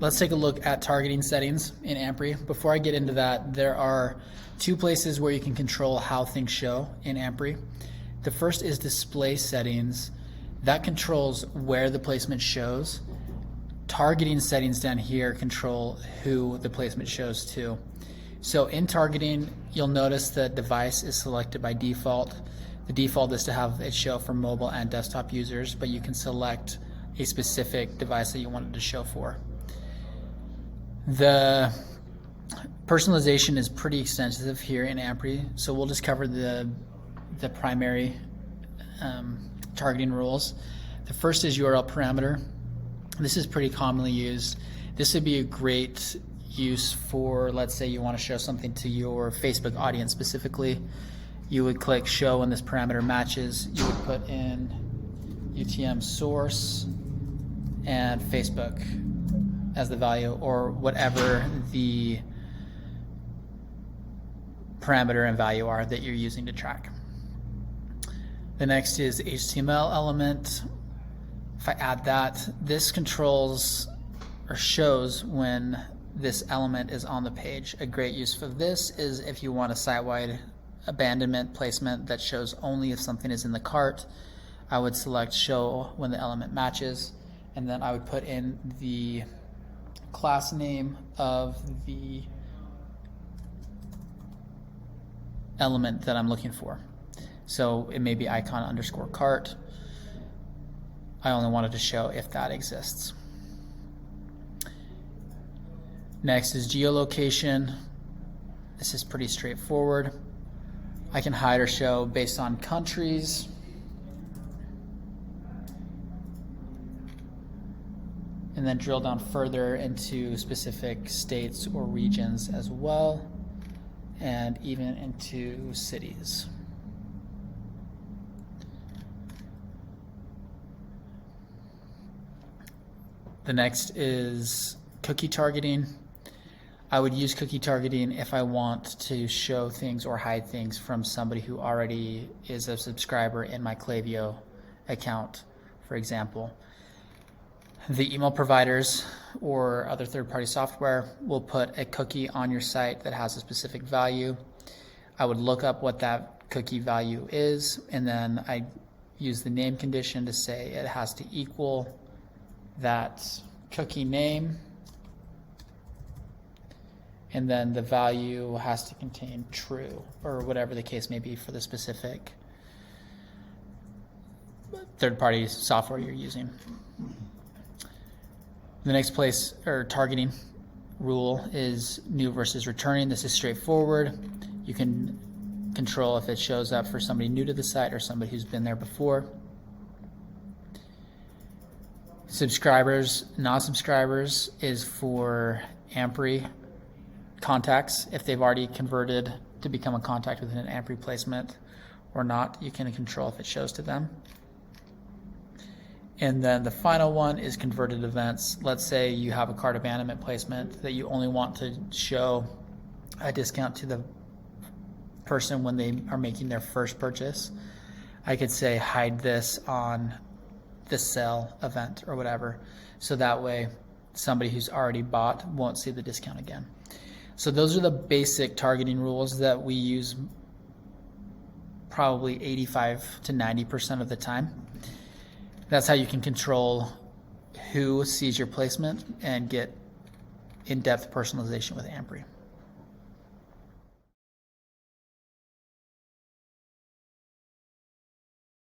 Let's take a look at targeting settings in Ampry. Before I get into that, there are two places where you can control how things show in Ampry. The first is display settings. That controls where the placement shows. Targeting settings down here control who the placement shows to. So in targeting, you'll notice the device is selected by default. The default is to have it show for mobile and desktop users, but you can select a specific device that you want it to show for. The personalization is pretty extensive here in Ampry, so we'll just cover the primary targeting rules. The first is URL parameter. This is pretty commonly used. This would be a great use for, let's say you want to show something to your Facebook audience specifically. You would click show when this parameter matches. You would put in UTM source and Facebook as the value, or whatever the parameter and value are that you're using to track. The next is HTML element. If I add that, this controls or shows when this element is on the page. A great use for this is if you want a site-wide abandonment placement that shows only if something is in the cart. I would select show when the element matches, and then I would put in the class name of the element that I'm looking for. So it may be icon underscore cart. I only wanted to show if that exists. Next is geolocation. This is pretty straightforward. I can hide or show based on countries. And then drill down further into specific states or regions as well, and even into cities. The next is cookie targeting. I would use cookie targeting if I want to show things or hide things from somebody who already is a subscriber in my Klaviyo account, for example. The email providers or other third-party software will put a cookie on your site that has a specific value. I would look up what that cookie value is, and then I use the name condition to say it has to equal that cookie name, and then the value has to contain true, or whatever the case may be for the specific third-party software you're using. The next place or targeting rule is new versus returning. This is straightforward. You can control if it shows up for somebody new to the site or somebody who's been there before. Subscribers, non-subscribers is for Ampry contacts. If they've already converted to become a contact within an Ampry placement or not, you can control if it shows to them. And then the final one is converted events. Let's say you have a cart abandonment placement that you only want to show a discount to the person when they are making their first purchase. I could say hide this on the sell event or whatever. So that way somebody who's already bought won't see the discount again. So those are the basic targeting rules that we use probably 85 to 90% of the time. That's how you can control who sees your placement and get in-depth personalization with Ampry.